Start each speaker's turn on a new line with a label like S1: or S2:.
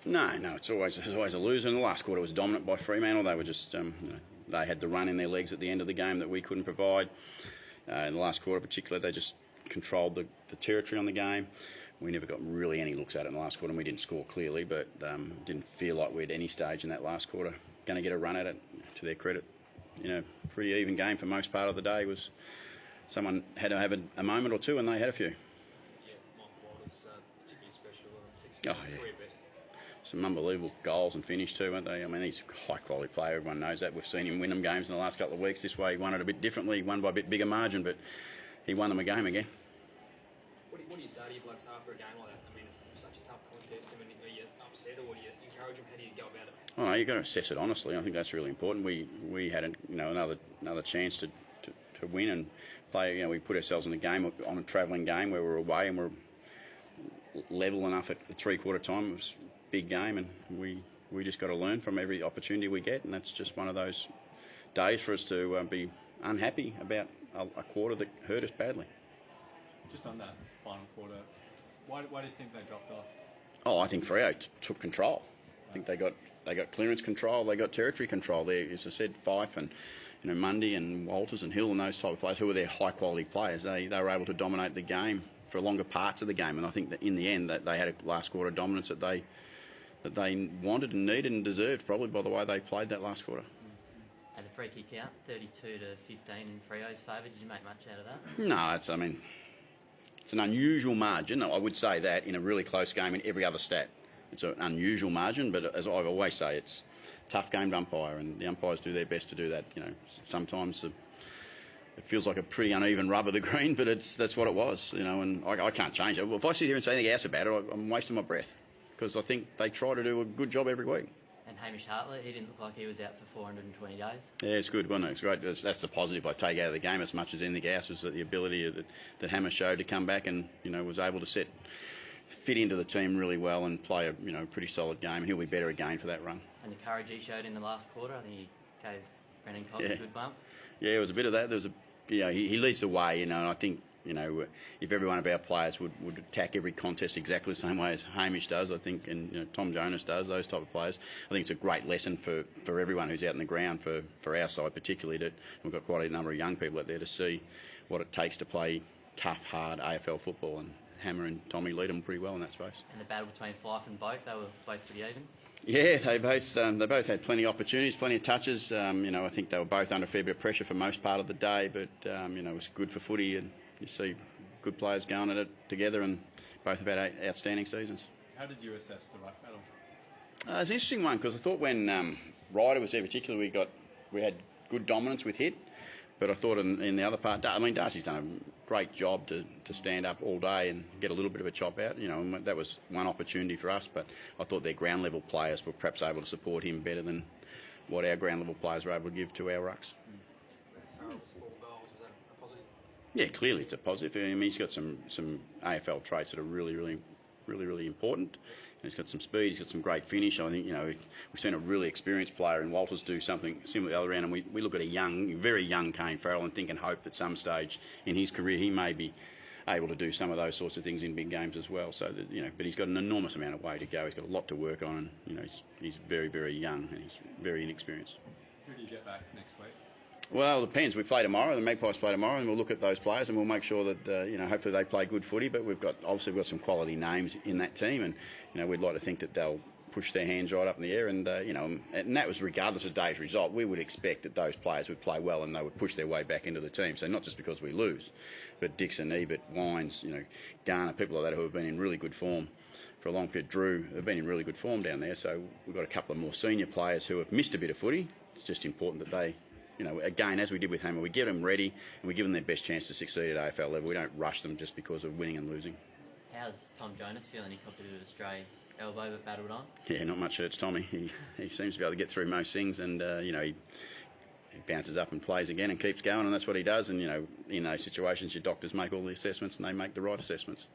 S1: No, there's always a loser. In the last quarter was dominant by Fremantle. They were just, they had the run in their legs at the end of the game that we couldn't provide. In the last quarter, particularly, they just controlled the territory on the game. We never got really any looks at it in the last quarter, and we didn't score clearly, but didn't feel like we had any stage in that last quarter going to get a run at it. To their credit, pretty even game for most part of the day. Was someone had to have a moment or two, and they had a few.
S2: Yeah, Michael Walters, particularly special.
S1: Some unbelievable goals and finish too, aren't they? I mean, he's a high-quality player. Everyone knows that. We've seen him win them games in the last couple of weeks. This way, he won it a bit differently. He won by a bit bigger margin, but he won them a game again.
S2: What do you say to your blokes after a game like that? I mean, it's such a tough contest. I mean, are you upset or do you encourage them? How do you go about it?
S1: Oh, no, you've got to assess it honestly. I think that's really important. We had another chance to win and play. We put ourselves in the game on a travelling game where we're away and we're level enough at the three-quarter time. It was a big game, and we just got to learn from every opportunity we get, and that's just one of those days for us to be unhappy about a quarter that hurt us badly.
S3: Just on that final quarter, why do you think they dropped off?
S1: Oh, I think Freo took control. I think they got clearance control, they got territory control. There, as I said, Fife and Mundy and Walters and Hill and those type of players who were their high quality players. They were able to dominate the game for longer parts of the game, and I think that in the end that they had a last quarter dominance that they wanted and needed and deserved, probably by the way they played that last quarter.
S4: Had the free kick out, 32 to 15 in Freo's favour. Did you make much out of that?
S1: No, it's an unusual margin. I would say that in a really close game in every other stat. It's an unusual margin, but as I always say, it's a tough game to umpire, and the umpires do their best to do that. Sometimes it feels like a pretty uneven rub of the green, but that's what it was. And I can't change it. If I sit here and say anything else about it, I'm wasting my breath, because I think they try to do a good job every week.
S4: And Hamish Hartlett, he didn't look like he was out for 420 days.
S1: Yeah, it's good, wasn't it? It's great. That's the positive I take out of the game as much as anything else, is that the ability that Hamish showed to come back and was able to fit into the team really well and play a pretty solid game. And he'll be better again for that run.
S4: And the courage he showed in the last quarter, I think he gave Brendan Cox a good bump.
S1: Yeah, it was a bit of that. There was he leads the way, and I think if every one of our players would attack every contest exactly the same way as Hamish does, I think, and Tom Jonas does, those type of players, I think it's a great lesson for everyone who's out in the ground, for our side particularly. We've got quite a number of young people out there to see what it takes to play tough, hard AFL football, and Hammer and Tommy lead them pretty well in that space.
S4: And the battle between Fife and Boak, they were both pretty even.
S1: Yeah, they both had plenty of opportunities, plenty of touches. I think they were both under a fair bit of pressure for most part of the day, but it was good for footy, and you see good players going at it together, and both have had outstanding seasons.
S3: How did you assess the ruck battle?
S1: It's an interesting one, because I thought when Ryder was there particularly, we had good dominance with hit, but I thought in the other part, Darcy's done a great job to stand up all day and get a little bit of a chop out, and that was one opportunity for us, but I thought their ground level players were perhaps able to support him better than what our ground level players were able to give to our rucks.
S2: Farrell's 4 goals, was that a positive?
S1: Yeah, clearly it's a positive. He's got some AFL traits that are really, really, really, really important. He's got some speed, he's got some great finish. I think, we've seen a really experienced player in Walters do something similar the other end, and we look at a very young Kane Farrell and think and hope that some stage in his career he may be able to do some of those sorts of things in big games as well. So that, but he's got an enormous amount of way to go. He's got a lot to work on, and he's very, very young and he's very inexperienced.
S3: Who do you get back next week?
S1: Well, it depends. We play tomorrow. The Magpies play tomorrow, and we'll look at those players and we'll make sure that hopefully they play good footy. But we've got some quality names in that team, and we'd like to think that they'll push their hands right up in the air. And and that was regardless of today's result. We would expect that those players would play well and they would push their way back into the team. So not just because we lose, but Dixon, Ebert, Wines, Garner, people like that who have been in really good form for a long period. Drew have been in really good form down there. So we've got a couple of more senior players who have missed a bit of footy. It's just important that they. Again, as we did with Hammer, we get them ready and we give them their best chance to succeed at AFL level. We don't rush them just because of winning and losing.
S4: How's Tom Jonas feeling? He copped a bit of a stray elbow but battled on.
S1: Yeah, not much hurts Tommy. He seems to be able to get through most things, and he bounces up and plays again and keeps going, and that's what he does. And in those situations, your doctors make all the assessments and they make the right assessments.